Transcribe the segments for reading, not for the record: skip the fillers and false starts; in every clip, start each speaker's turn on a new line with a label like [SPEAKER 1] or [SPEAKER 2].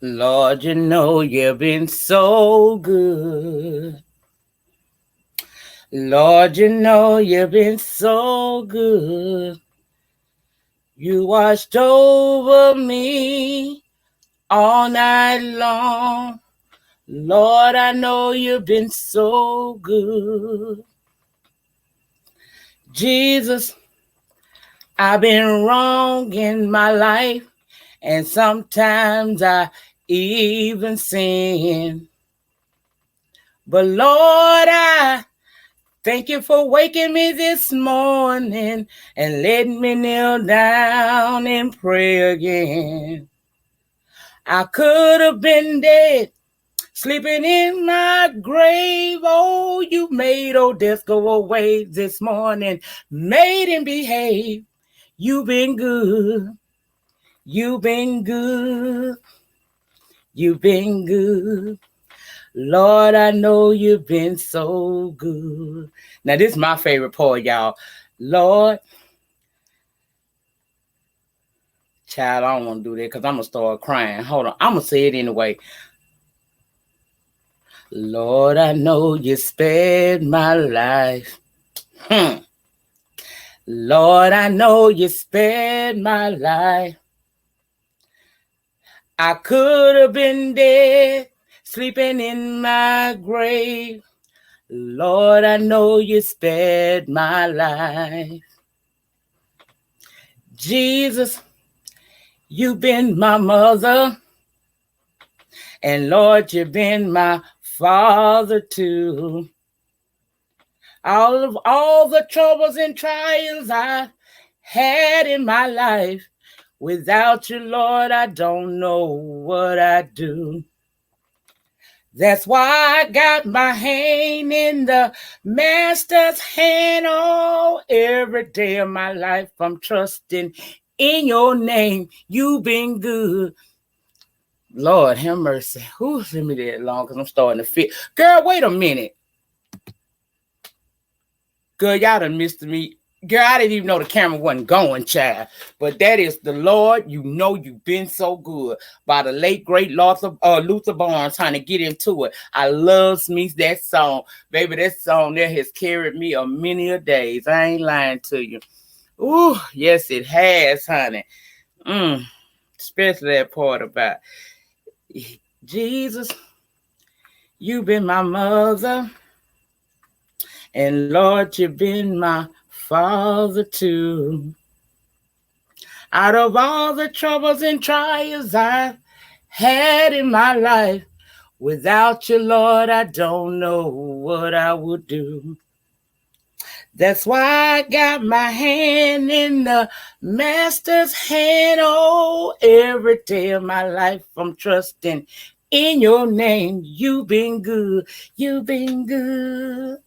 [SPEAKER 1] Lord, you know you've been so good. Lord, you know you've been so good. You watched over me all night long. Lord, I know you've been so good. Jesus, I've been wrong in my life, and sometimes I even sin. But Lord, I thank you for waking me this morning and letting me kneel down and pray again. I could have been dead, sleeping in my grave. Oh, you made old death go away this morning, made him behave. You've been good. You've been good. You've been good. Lord, I know you've been so good. Now, this is my favorite part, y'all. Lord, child, I don't want to do that because I'm going to start crying. Hold on. I'm going to say it anyway. Lord, I know you spared my life. Lord, I know you spared my life. I could have been dead, sleeping in my grave. Lord, I know you spared my life. Jesus, you've been my mother, and Lord, you've been my father too. All the troubles and trials I had in my life, without you, Lord, I don't know what I'd do. That's why I got my hand in the master's hand. Oh, every day of my life I'm trusting in your name. You've been good. Lord, have mercy. Who's in me that long? Because I'm starting to fit. Girl, wait a minute. Girl, y'all done missed me. Girl, I didn't even know the camera wasn't going, child. But that is the Lord. You know you've been so good. By the late, great Luther Barnes, trying to get into it. I loves me that song. Baby, that song there has carried me a many a days. I ain't lying to you. Ooh, yes, it has, honey. Especially that part about Jesus, you've been my mother. And Lord, you've been my father too. Out of all the troubles and trials I've had in my life, without you, Lord, I don't know what I would do. That's why I got my hand in the master's hand. Oh, every day of my life I'm trusting in your name. You've been good. You've been good.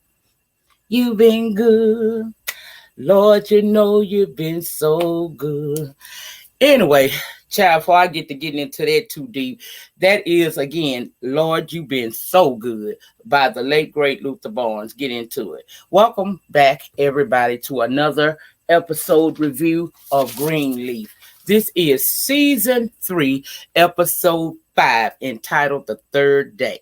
[SPEAKER 1] You've been good. Lord, you know you've been so good. Anyway, child, before I get to getting into that too deep, that is, again, Lord, you've been so good by the late, great Luther Barnes. Get into it. Welcome back, everybody, to another episode review of Greenleaf. This is season 3, episode 5, entitled The Third Day.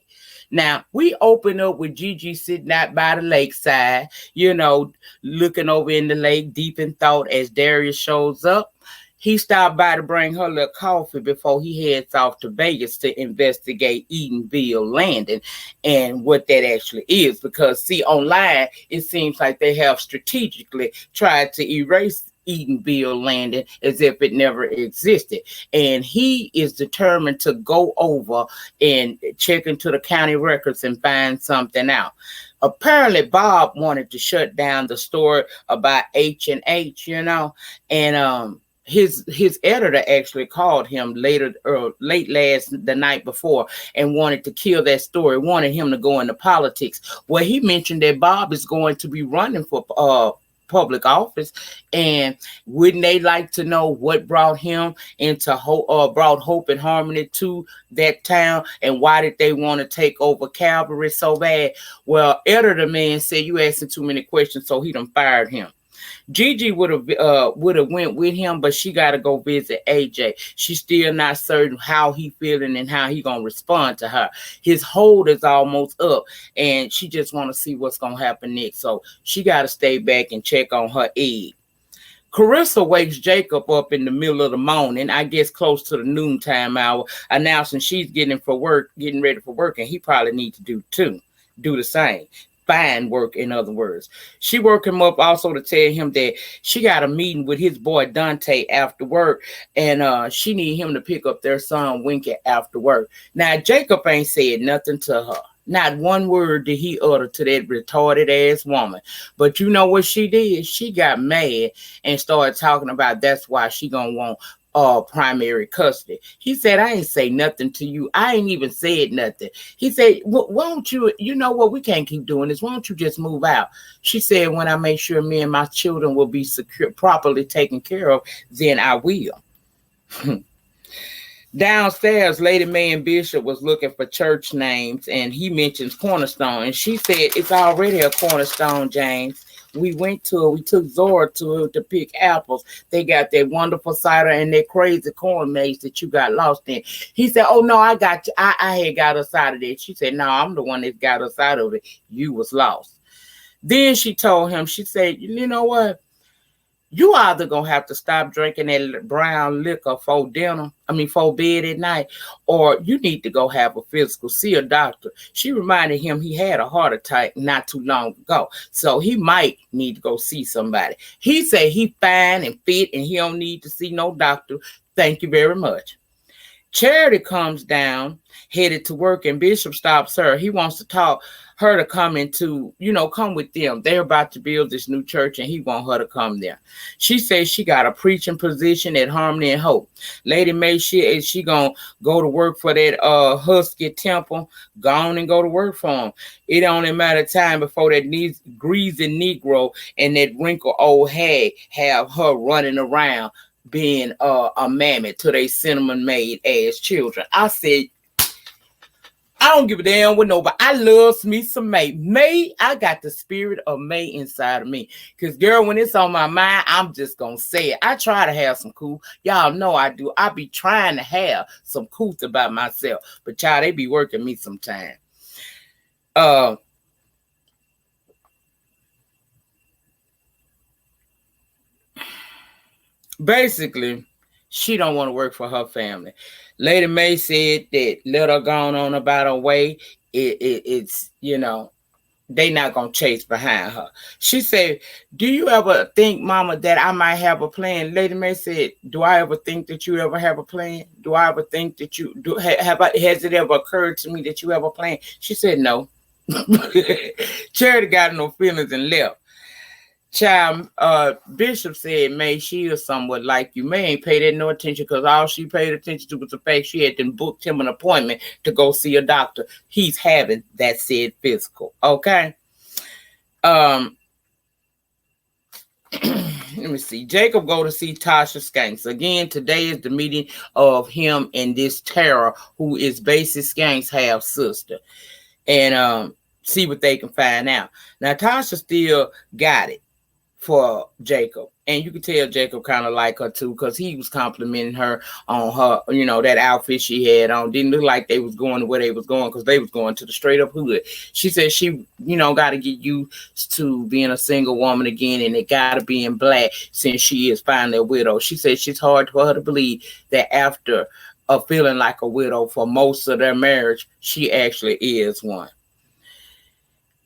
[SPEAKER 1] Now, we open up with Gigi sitting out by the lakeside, looking over in the lake, deep in thought as Darius shows up. He stopped by to bring her a little coffee before he heads off to Vegas to investigate Edenville landing and what that actually is. Because, see, online, it seems like they have strategically tried to erase Edenville landing as if it never existed. And he is determined to go over and check into the county records and find something out. Apparently, Bob wanted to shut down the story about H&H, and his editor actually called him late the night before and wanted to kill that story, wanted him to go into politics. Well, he mentioned that Bob is going to be running for public office, and wouldn't they like to know what brought him into brought hope and harmony to that town, and why did they want to take over Calvary so bad? Well, editor man said you asking too many questions, so he done fired him. Gigi would have went with him, but she got to go visit AJ. She's still not certain how he feeling and how he gonna respond to her. His hold is almost up, and she just want to see what's gonna happen next. So she got to stay back and check on her egg. Carissa wakes Jacob up in the middle of the morning, I guess close to the noontime hour, announcing she's getting ready for work, and he probably needs to do the same. Find work, in other words. She woke him up also to tell him that she got a meeting with his boy Dante after work, and she need him to pick up their son Winky after work. Now, Jacob ain't said nothing to her. Not one word did he utter to that retarded ass woman. But you know what she did? She got mad and started talking about that's why she gonna want primary custody. He said, I ain't say nothing to you. I ain't even said nothing. He said, why don't you know what, we can't keep doing this. Why don't you just move out? She said, when I make sure me and my children will be secure, properly taken care of, then I will. Downstairs, Lady Mae and Bishop was looking for church names, and he mentions Cornerstone. And she said, it's already a Cornerstone, James. We took Zora to it to pick apples. They got that wonderful cider and that crazy corn maze that you got lost in. He said, oh, no, I got you. I had got us out of it. She said, no, I'm the one that got us out of it. You was lost. Then she told him, she said, you know what? You either gonna have to stop drinking that brown liquor for bed at night, or you need to go have a physical, see a doctor. She reminded him he had a heart attack not too long ago, so he might need to go see somebody. He said he fine and fit and he don't need to see no doctor. Thank you very much. Charity comes down, headed to work, and Bishop stops her. He wants to talk her to come come with them. They're about to build this new church, and he want her to come there. She says she got a preaching position at Harmony and Hope. Lady Mae, she gonna go to work for that Husky Temple. Go on and go to work for him. It only matter of time before that greasy Negro and that wrinkled old hag have her running around being a mammy to they cinnamon made ass children. I said, I don't give a damn what nobody. I love me some May. May, I got the spirit of May inside of me. Because, girl, when it's on my mind, I'm just going to say it. I try to have some cool. Y'all know I do. I be trying to have some cool about myself. But, y'all, they be working me sometime. Basically, she don't want to work for her family. Lady Mae said that let her go on about her way. It's they not going to chase behind her. She said, do you ever think, Mama, that I might have a plan? Lady Mae said, do I ever think that you ever have a plan? Do I ever think that you do? Has it ever occurred to me that you have a plan? She said, no. Charity got no feelings and left. Child, Bishop said, May, she is somewhat like you. May ain't paid that no attention because all she paid attention to was the fact she had then booked him an appointment to go see a doctor. He's having that said physical. Okay. Let me see. Jacob go to see Tasha Skanks. Again, today is the meeting of him and this Tara, who is Basie Skanks' half sister. And see what they can find out. Now, Tasha still got it for Jacob, and you could tell Jacob kind of like her too, because he was complimenting her on her, that outfit she had on. Didn't look like they was going to where they was going, because they was going to the straight up hood. She said she, got to get used to being a single woman again, and it got to be in black since she is finally a widow. She said she's hard for her to believe that after feeling like a widow for most of their marriage, she actually is one.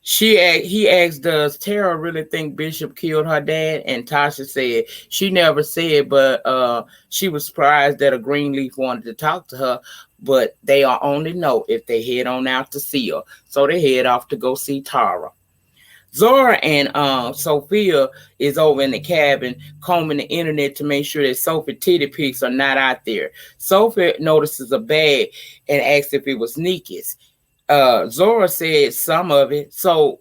[SPEAKER 1] He asked, does Tara really think Bishop killed her dad? And Tasha said she never said, but she was surprised that a Greenleaf wanted to talk to her, but they are only know if they head on out to see her. So they head off to go see Tara. Zora and Sophia is over in the cabin combing the internet to make sure that Sophie titty pics are not out there. Sophie notices a bag and asks if it was Nyca's. Zora said some of it, so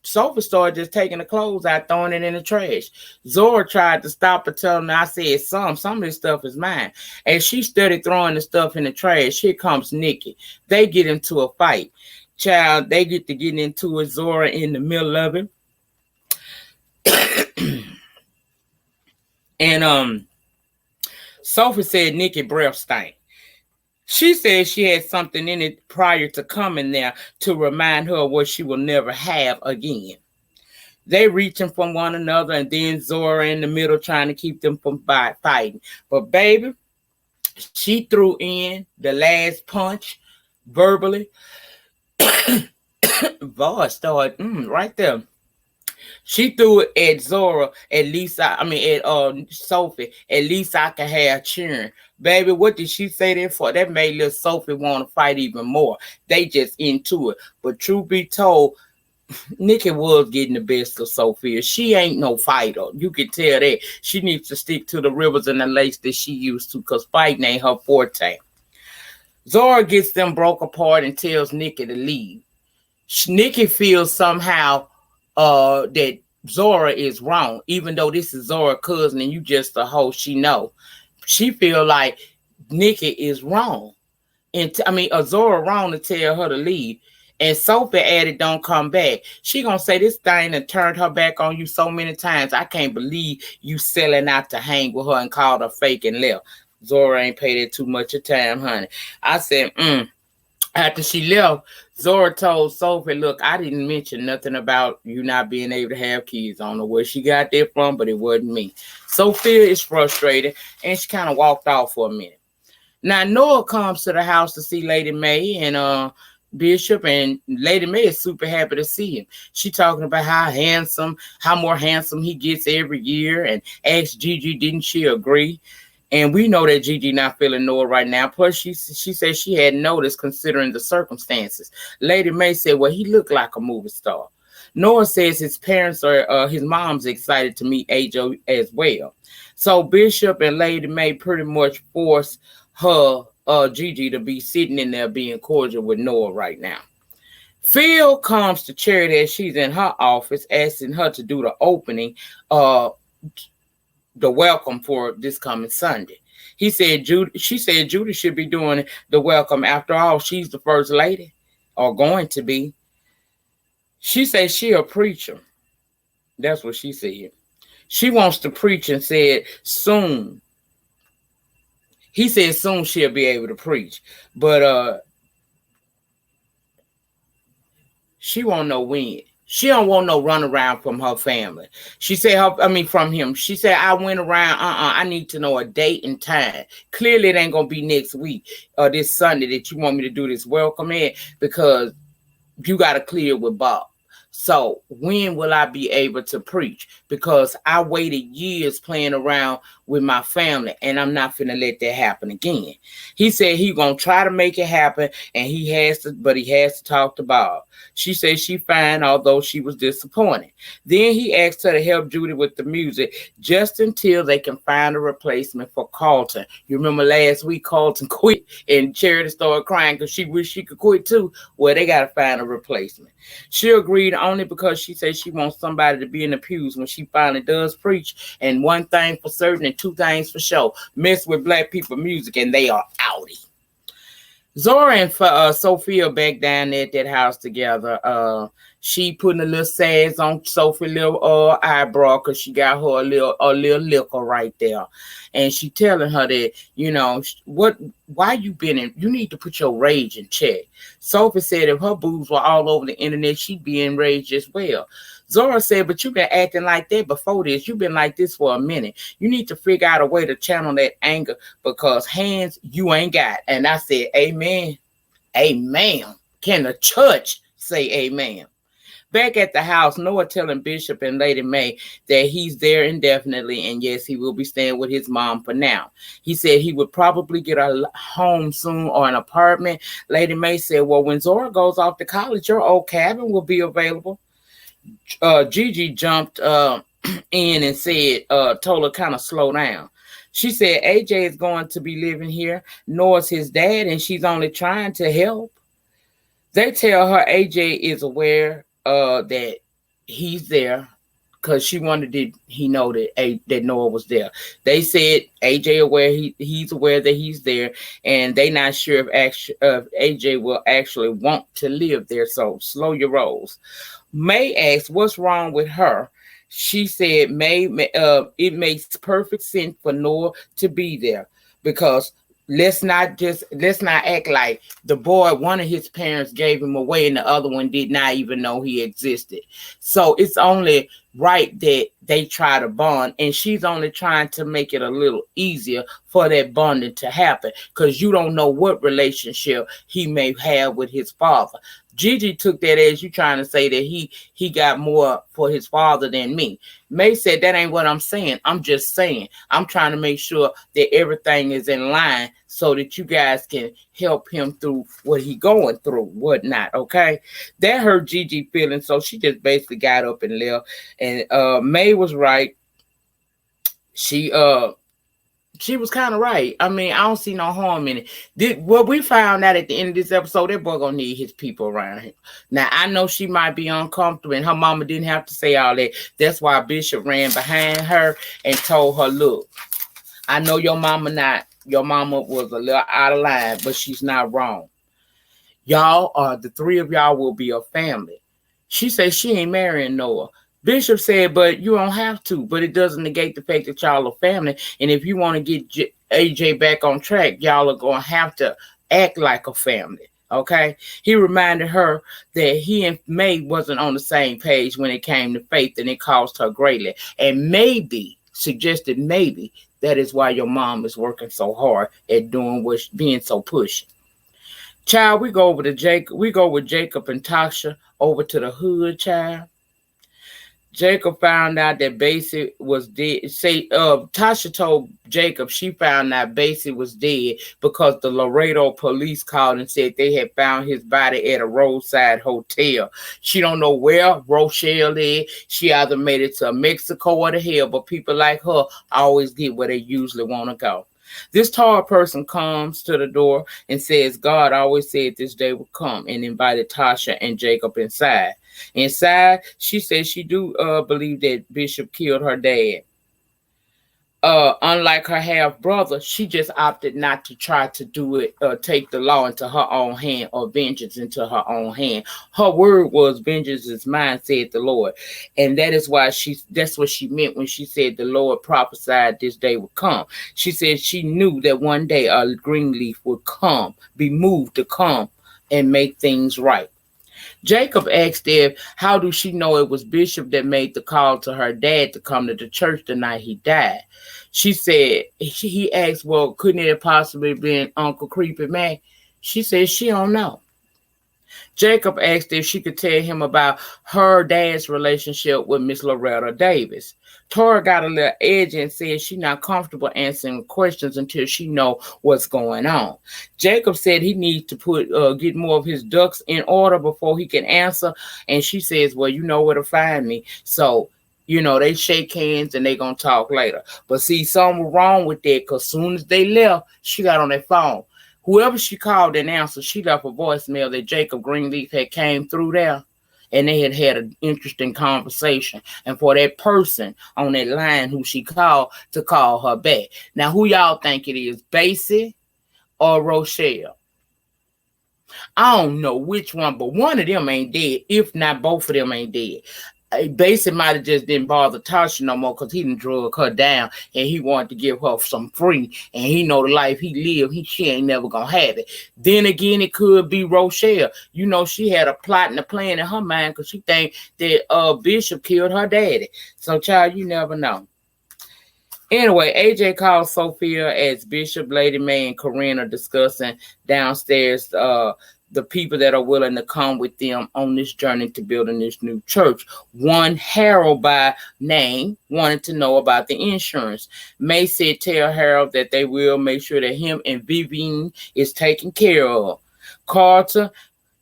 [SPEAKER 1] Sophie started just taking the clothes out, throwing it in the trash. Zora tried to stop her, telling her, I said some of this stuff is mine. As she started throwing the stuff in the trash, here comes Nyca. They get into a fight. Child, they get into it, Zora in the middle of it. And Sophie said Nikki breath stank. She said she had something in it prior to coming there to remind her of what she will never have again. They reaching from one another, and then Zora in the middle trying to keep them from fighting. But baby, she threw in the last punch verbally. Voice started right there. She threw it at Zora. At least at Sophie. At least I can have cheering. Baby, what did she say that for? That made little Sophie want to fight even more. They just into it. But truth be told, Nikki was getting the best of Sophia. She ain't no fighter. You can tell that. She needs to stick to the rivers and the lakes that she used to, because fighting ain't her forte. Zora gets them broke apart and tells Nikki to leave. Nikki feels somehow that Zora is wrong, even though this is Zora's cousin and you just a hoe she know. She feel like Nikki is wrong. And Zora wrong to tell her to leave. And Sophie added, don't come back. She gonna say this thing and turned her back on you so many times. I can't believe you selling out to hang with her and called her fake and left. Zora ain't paid it too much of time, honey. I said, After she left, Zora told Sophie, look, I didn't mention nothing about you not being able to have kids. I don't know where she got that from, but it wasn't me. Sophia is frustrated, and she kind of walked off for a minute. Now, Noah comes to the house to see Lady May and Bishop, and Lady May is super happy to see him. She talking about how more handsome he gets every year, and asked Gigi, didn't she agree? And we know that Gigi not feeling Noah right now. Plus, she said she had noticed considering the circumstances. Lady May said, well, he looked like a movie star. Noah says his parents his mom's excited to meet AJ as well. So Bishop and Lady May pretty much force her, Gigi, to be sitting in there being cordial with Noah right now. Phil comes to Charity as she's in her office, asking her to do the opening, the welcome for this coming Sunday. She said Judy should be doing the welcome. After all, she's the first lady, or going to be. She said she a preacher. That's what she said. She wants to preach and said soon. He said soon she'll be able to preach. But she won't know when. She don't want no runaround from her family. She said, from him. She said, I went around, I need to know a date and time. Clearly it ain't going to be next week or this Sunday that you want me to do this welcome in, because you got to clear with Bob. So when will I be able to preach? Because I waited years playing around with my family, and I'm not finna let that happen again. He said he gonna try to make it happen, and he has to talk to Bob. She said she fine, although she was disappointed. Then he asked her to help Judy with the music just until they can find a replacement for Carlton. You remember last week Carlton quit and Charity started crying because she wished she could quit too. Well, they got to find a replacement. She agreed only because she said she wants somebody to be in the pews when she finally does preach. And one thing for certain and two things for sure, mess with black people music and they are outie. Zora and Sophia back down at that house together. She putting a little sass on Sophie's little eyebrow because she got her a little liquor right there. And she telling her that, why you been in, you need to put your rage in check. Sophie said if her boobs were all over the internet, she'd be enraged as well. Zora said, but you've been acting like that before this. You've been like this for a minute. You need to figure out a way to channel that anger because hands you ain't got. And I said, amen. Amen. Can the church say amen? Back at the house, Noah telling Bishop and Lady May that he's there indefinitely, and yes, he will be staying with his mom for now. He said he would probably get a home soon or an apartment. Lady May said, well, when Zora goes off to college, your old cabin will be available. Gigi jumped in and said, told her kind of slow down. She said AJ is going to be living here. Noah's his dad, and she's only trying to help. They tell her AJ is aware that he's there because she wanted he know that Noah was there. They said AJ aware he's aware that he's there, and they not sure if AJ will actually want to live there. So slow your rolls. May asks what's wrong with her, She said, it makes perfect sense for Noah to be there because let's not act like the boy, one of his parents gave him away and the other one did not even know he existed. So it's only right that they try to bond, and she's only trying to make it a little easier for that bonding to happen because you don't know what relationship he may have with his father. Gigi took that as you trying to say that he got more for his father than me. May said that ain't what I'm saying. I'm just saying I'm trying to make sure that everything is in line so that you guys can help him through what he going through, whatnot. Okay, that hurt Gigi feelings, so she just basically got up and left. And May was right. She was kind of right. I mean, I don't see no harm in it. What we found out at the end of this episode, that boy gonna need his people around him. Now, I know she might be uncomfortable, and her mama didn't have to say all that. That's why Bishop ran behind her and told her, look, I know your mama was a little out of line, but she's not wrong. The three of y'all will be a family. She said she ain't marrying Noah. Bishop said, but you don't have to. But it doesn't negate the fact that y'all are family. And if you want to get AJ back on track, y'all are going to have to act like a family. Okay? He reminded her that he and May wasn't on the same page when it came to faith, and it cost her greatly. And suggested maybe that is why your mom is working so hard at doing being so pushy. Child, we go over to Jacob. We go with Jacob and Tasha over to the hood, child. Jacob found out that Basie was dead. Tasha told Jacob she found out Basie was dead because the Laredo police called and said they had found his body at a roadside hotel. She don't know where Rochelle is. She either made it to Mexico or the hell, but people like her always get where they usually want to go. This tall person comes to the door and says, God always said this day would come, and invited Tasha and Jacob inside. Inside, she says she do believe that Bishop killed her dad. Unlike her half brother, she just opted not to try to do it, take the law into her own hand or vengeance into her own hand. Her word was, vengeance is mine, said the Lord. And that is why that's what she meant when she said the Lord prophesied this day would come. She said she knew that one day a Greenleaf would be moved to come and make things right. Jacob asked how do she know it was Bishop that made the call to her dad to come to the church the night he died? She said, he asked, well, couldn't it have possibly been Uncle Creepy Mac? She said she don't know. Jacob asked if she could tell him about her dad's relationship with Miss Loretta Davis. Tora got a little edgy and said she's not comfortable answering questions until she know what's going on. Jacob said he needs to get more of his ducks in order before he can answer. And she says, well, you know where to find me. So, they shake hands and they going to talk later. But see, something was wrong with that because as soon as they left, she got on their phone. Whoever she called and answered, she left a voicemail that Jacob Greenleaf had came through there. And they had an interesting conversation. And for that person on that line who she called to call her back. Now, who y'all think it is, Basie or Rochelle? I don't know which one, but one of them ain't dead. If not, both of them ain't dead. Basie might have just didn't bother Tasha no more because he done drug her down and he wanted to give her some free, and he know the life he lived, she ain't never gonna have it. Then again, it could be Rochelle. She had a plot and a plan in her mind because she think that Bishop killed her daddy. So, child, you never know. Anyway, AJ called Sophia as Bishop, Lady May, and Corinne are discussing downstairs the people that are willing to come with them on this journey to building this new church. One, Harold by name, wanted to know about the insurance. May said tell Harold that they will make sure that him and Vivian is taken care of. Carter,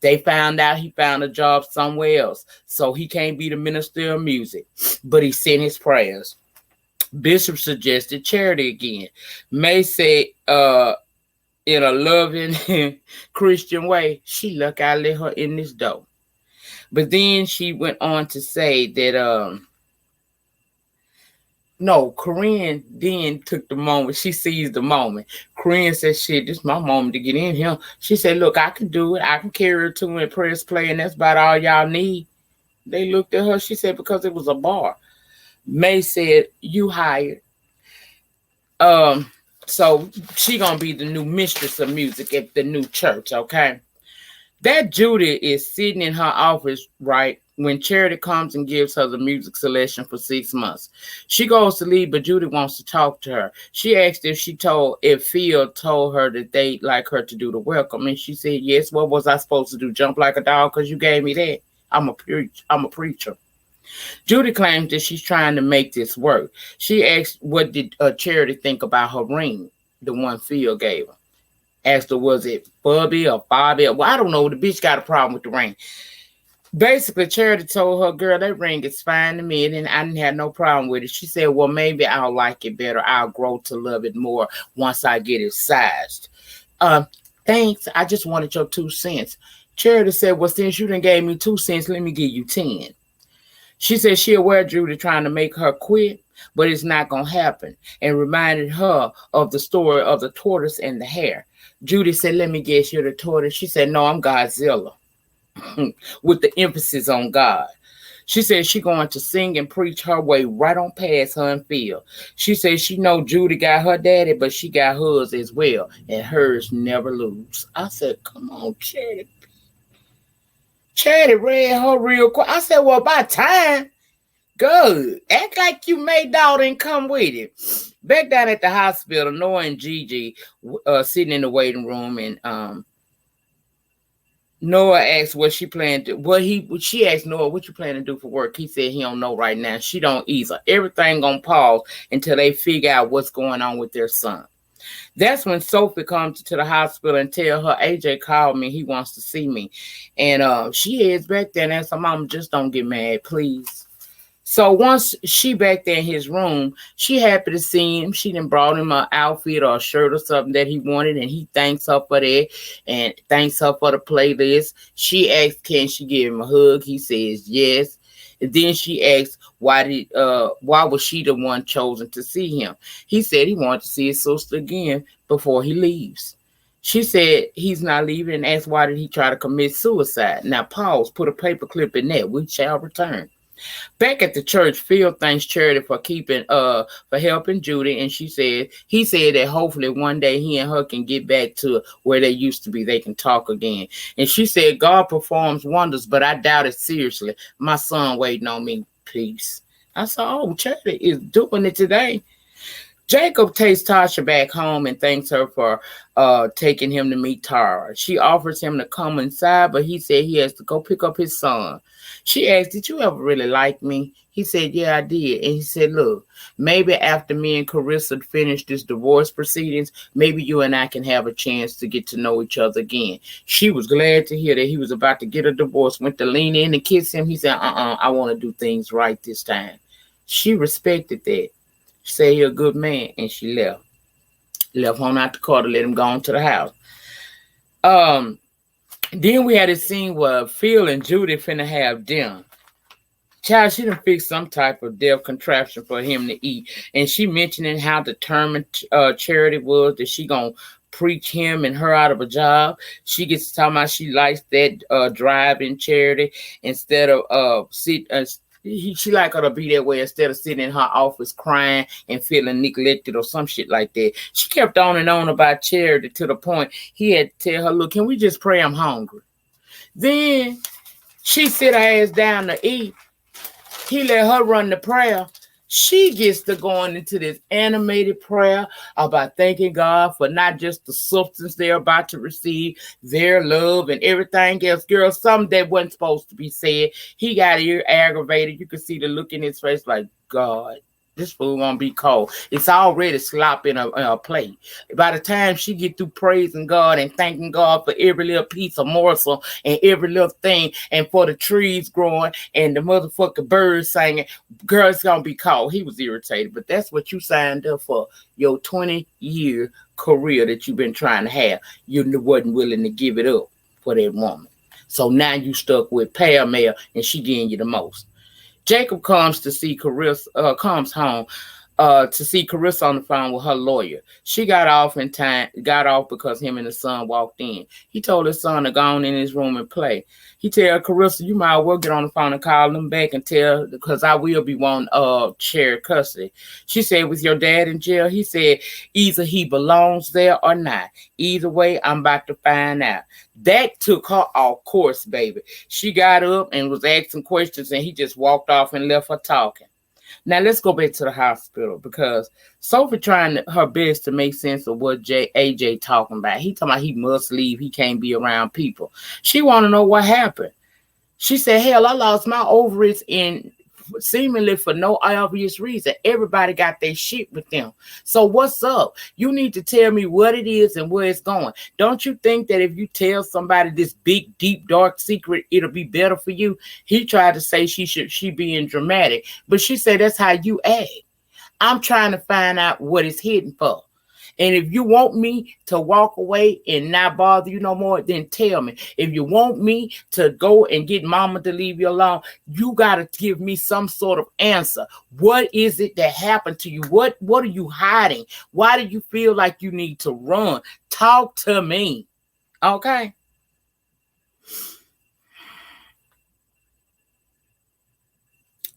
[SPEAKER 1] they found out he found a job somewhere else, so he can't be the minister of music, but he sent his prayers. Bishop suggested charity again. May said, in a loving Christian way, she lucky I let her in this door. But then she went on to say that, Corinne then took the moment. She seized the moment. Corinne said, shit, this is my moment to get in here. She said, look, I can do it. I can carry her to and press play, and that's about all y'all need. They looked at her. She said, because it was a bar. May said, you hired. So she gonna be the new mistress of music at the new church, okay? That Judy is sitting in her office, right, when Charity comes and gives her the music selection for 6 months. She goes to leave, but Judy wants to talk to her. She asked if Phil told her that they'd like her to do the welcome, and she said, yes. What was I supposed to do? Jump like a dog because you gave me that? I'm a preacher. Judy claims that she's trying to make this work. She asked, what did Charity think about her ring, the one Phil gave her? Asked her, was it Bubby or Bobby? Well, I don't know. The bitch got a problem with the ring. Basically, Charity told her, girl, that ring is fine to me, and I didn't have no problem with it. She said, well, maybe I'll like it better. I'll grow to love it more once I get it sized. Thanks. I just wanted your 2 cents. Charity said, well, since you done gave me 2 cents, let me give you 10. She said she aware Judy trying to make her quit, but it's not going to happen, and reminded her of the story of the tortoise and the hare. Judy said, let me guess, you're the tortoise. She said, no, I'm Godzilla, with the emphasis on God. She said she going to sing and preach her way right on past her and Phil. She said she know Judy got her daddy, but she got hers as well, and hers never lose. I said, come on, Charity. Charity read her real quick. I said, well, by time, good. Act like you made daughter and come with it. Back down at the hospital, Noah and Gigi sitting in the waiting room, and Noah asked what she planned to. She asked Noah, what you plan to do for work? He said he don't know right now. She don't either. Everything gonna pause until they figure out what's going on with their son. That's when Sophie comes to the hospital and tell her, AJ called me. He wants to see me. And she heads back there and asks her, Mama, just don't get mad, please. So once she back there in his room, she happy to see him. She done brought him an outfit or a shirt or something that he wanted, and he thanks her for that and thanks her for the playlist. She asks, can she give him a hug? He says yes. And then she asks, why was she the one chosen to see him? He said he wanted to see his sister again before he leaves. She said he's not leaving and asked why did he try to commit suicide. Now pause, put a paperclip in that. We shall return. Back at the church, Phil thanks Charity for helping Judy, and he said that hopefully one day he and her can get back to where they used to be. They can talk again. And she said, God performs wonders, but I doubt it seriously. My son waiting on me. Peace. I said, oh, Charity is doing it today. Jacob takes Tasha back home and thanks her for taking him to meet Tara. She offers him to come inside, but he said he has to go pick up his son. She asked, did you ever really like me? He said, yeah, I did. And he said, look, maybe after me and Carissa finish this divorce proceedings, maybe you and I can have a chance to get to know each other again. She was glad to hear that he was about to get a divorce, went to lean in and kiss him. He said, I want to do things right this time. She respected that. She said you're a good man, and she left. Left home out the car to let him go on to the house. Then we had a scene where Phil and Judy finna have dinner. Child, she done fixed some type of death contraption for him to eat. And she mentioning how determined Charity was that she gonna preach him and her out of a job. She gets to talking about she likes that driving Charity instead of she like her to be that way instead of sitting in her office crying and feeling neglected or some shit like that. She kept on and on about Charity to the point he had to tell her, look, can we just pray? I'm hungry. Then she sit her ass down to eat. He let her run the prayer. She gets to going into this animated prayer about thanking God for not just the substance they're about to receive, their love and everything else. Girl, something that wasn't supposed to be said. He got aggravated. You could see the look in his face like, God, this food won't be cold. It's already slop in a plate. By the time she get through praising God and thanking God for every little piece of morsel and every little thing and for the trees growing and the motherfucking birds singing, girl, it's gonna be cold. He was irritated, but that's what you signed up for. Your 20-year career that you've been trying to have. You wasn't willing to give it up for that woman. So now you stuck with Pam Mail and she getting you the most. Jacob comes to see Carissa, comes home. to see Carissa on the phone with her lawyer. She got off because him and the son walked in. He told his son to go on in his room and play. He tell Carissa, you might well get on the phone and call them back and tell, because I will be wanting shared custody. She said, with your dad in jail? He said, either he belongs there or not. Either way, I'm about to find out. That took her off course, baby. She got up and was asking questions, and he just walked off and left her talking. Now, let's go back to the hospital, because Sophie trying her best to make sense of what AJ talking about. He talking about he must leave. He can't be around people. She want to know what happened. She said, hell, I lost my ovaries in seemingly for no obvious reason. Everybody got their shit with them. So what's up? You need to tell me what it is and where it's going. Don't you think that if you tell somebody this big, deep, dark secret, it'll be better for you? He tried to say she being dramatic, but she said that's how you act. I'm trying to find out what it's hidden for. And if you want me to walk away and not bother you no more, then tell me. If you want me to go and get mama to leave you alone, you got to give me some sort of answer. What is it that happened to you? What are you hiding? Why do you feel like you need to run? Talk to me. Okay?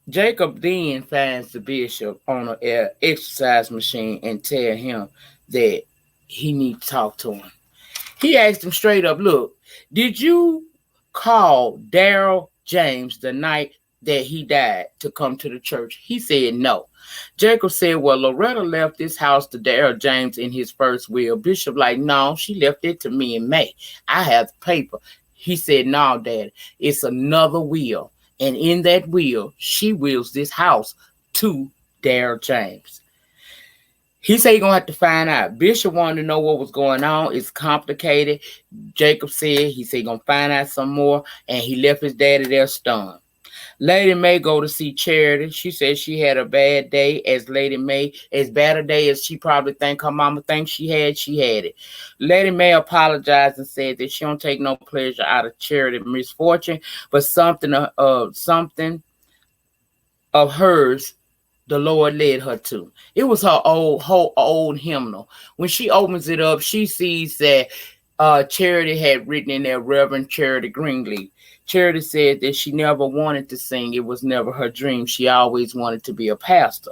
[SPEAKER 1] Jacob then finds the bishop on an exercise machine and tell him that he needs to talk to him. He asked him straight up, look, did you call Daryl James the night that he died to come to the church? He said no. Jacob said, well, Loretta left this house to Daryl James in his first will. Bishop like, no, she left it to me in May. I have the paper. He said, no, Daddy, it's another will. And in that will, she wills this house to Daryl James. He said he's going to have to find out. Bishop wanted to know what was going on. It's complicated. Jacob said he's going to find out some more. And he left his daddy there stunned. Lady May go to see Charity. She said she had a bad day. As Lady May, as bad a day as she probably think her mama thinks she had it. Lady May apologized and said that she don't take no pleasure out of Charity misfortune, but something of hers the Lord led her to. It was her old hymnal. When she opens it up, she sees that Charity had written in there, Reverend Charity Greenleaf. Charity said that she never wanted to sing. It was never her dream. She always wanted to be a pastor.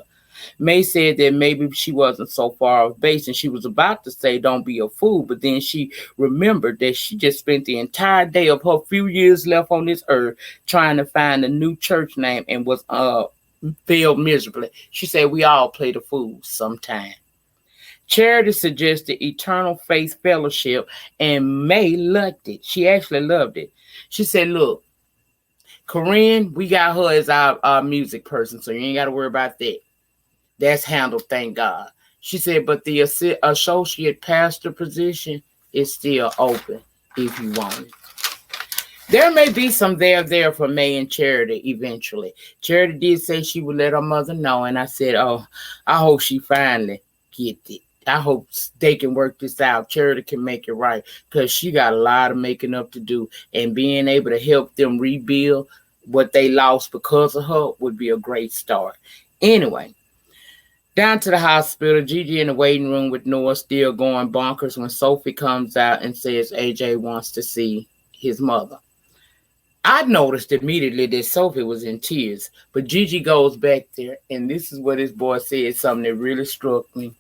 [SPEAKER 1] May said that maybe she wasn't so far off base, and she was about to say, don't be a fool. But then she remembered that she just spent the entire day of her few years left on this earth trying to find a new church name and was failed miserably. She said, we all play the fool sometime. Charity suggested Eternal Faith Fellowship, and May loved it. She actually loved it. She said, look, Corinne, we got her as our music person, so you ain't got to worry about that. That's handled, thank God. She said, but the associate pastor position is still open if you want it. There may be some there for May and Charity eventually. Charity did say she would let her mother know, and I said, oh, I hope she finally gets it. I hope they can work this out. Charity can make it right, because she got a lot of making up to do, and being able to help them rebuild what they lost because of her would be a great start. Anyway, down to the hospital, Gigi in the waiting room with Noah still going bonkers when Sophie comes out and says AJ wants to see his mother. I noticed immediately that Sophie was in tears, but Gigi goes back there, and this is what this boy said, something that really struck me.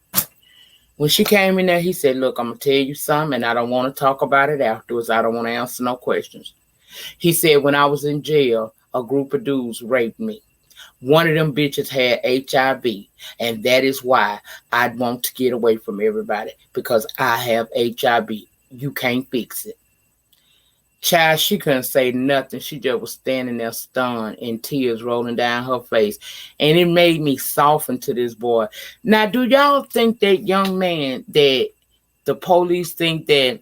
[SPEAKER 1] When she came in there, he said, look, I'm going to tell you something, and I don't want to talk about it afterwards. I don't want to answer no questions. He said, when I was in jail, a group of dudes raped me. One of them bitches had HIV, and that is why I'd want to get away from everybody, because I have HIV. You can't fix it. Child, she couldn't say nothing. She just was standing there stunned and tears rolling down her face. And it made me soften to this boy. Now, do y'all think that young man that the police think that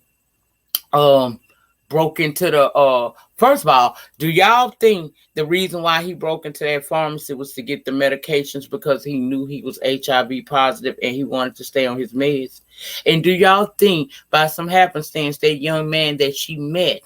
[SPEAKER 1] broke into the first of all, do y'all think the reason why he broke into that pharmacy was to get the medications because he knew he was HIV positive and he wanted to stay on his meds? And do y'all think by some happenstance that young man that she met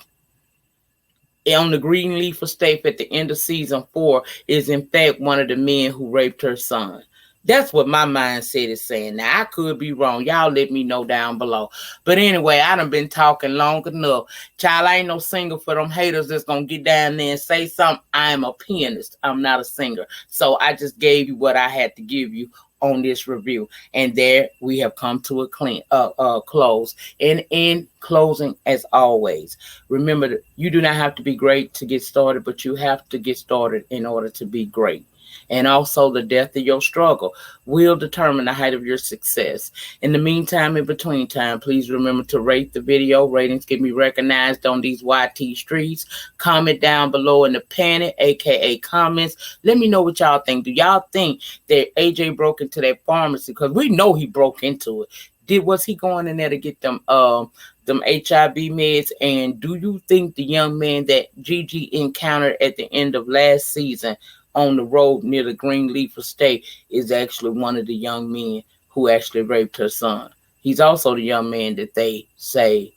[SPEAKER 1] on the Greenleaf estate at the end of season 4 is in fact one of the men who raped her son? That's what my mindset is saying. Now, I could be wrong. Y'all let me know down below. But anyway, I done been talking long enough. Child, I ain't no singer for them haters that's going to get down there and say something. I am a pianist. I'm not a singer. So I just gave you what I had to give you on this review. And there we have come to a close. And in closing, as always, remember that you do not have to be great to get started, but you have to get started in order to be great. And also, the depth of your struggle will determine the height of your success. In the meantime, in between time, please remember to rate the video. Ratings get me recognized on these YT streets. Comment down below in the panic, aka comments. Let me know what y'all think. Do y'all think that AJ broke into that pharmacy? Because we know he broke into it. Was he going in there to get them HIV meds? And do you think the young man that Gigi encountered at the end of last season on the road near the Greenleaf estate is actually one of the young men who actually raped her son? He's also the young man that they say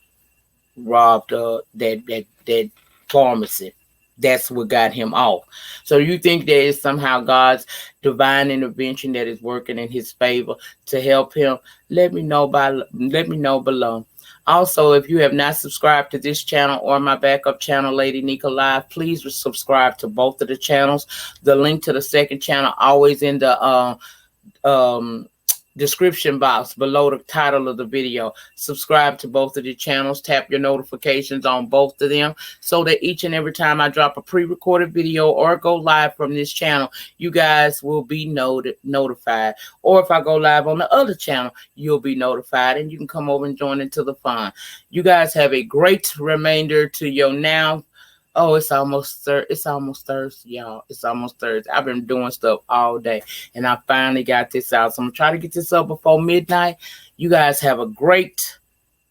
[SPEAKER 1] robbed that pharmacy. That's what got him off. So you think there is somehow God's divine intervention that is working in his favor to help him? Let me know below. Also, if you have not subscribed to this channel or my backup channel, Lady Nyca Live, please subscribe to both of the channels. The link to the second channel always in the description box below the title of the video. Subscribe to both of the channels. Tap your notifications on both of them so that each and every time I drop a pre-recorded video or go live from this channel, you guys will be notified. Or if I go live on the other channel, you'll be notified and you can come over and join into the fun. You guys have a great remainder to your now. Oh, it's almost Thursday, y'all. It's almost Thursday. I've been doing stuff all day, and I finally got this out. So I'm going to try to get this up before midnight. You guys have a great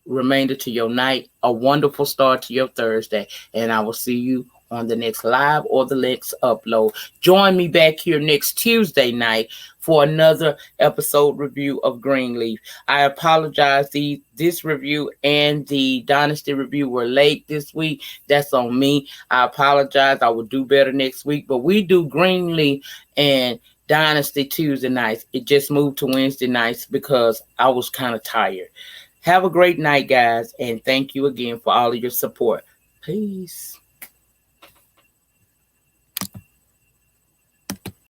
[SPEAKER 1] remainder to your night, a wonderful start to your Thursday, and I will see you on the next live or the next upload. Join me back here next Tuesday night for another episode review of Greenleaf. I apologize. This review and the Dynasty review were late this week. That's on me. I apologize. I will do better next week. But we do Greenleaf and Dynasty Tuesday nights. It just moved to Wednesday nights because I was kind of tired. Have a great night, guys. And thank you again for all of your support. Peace.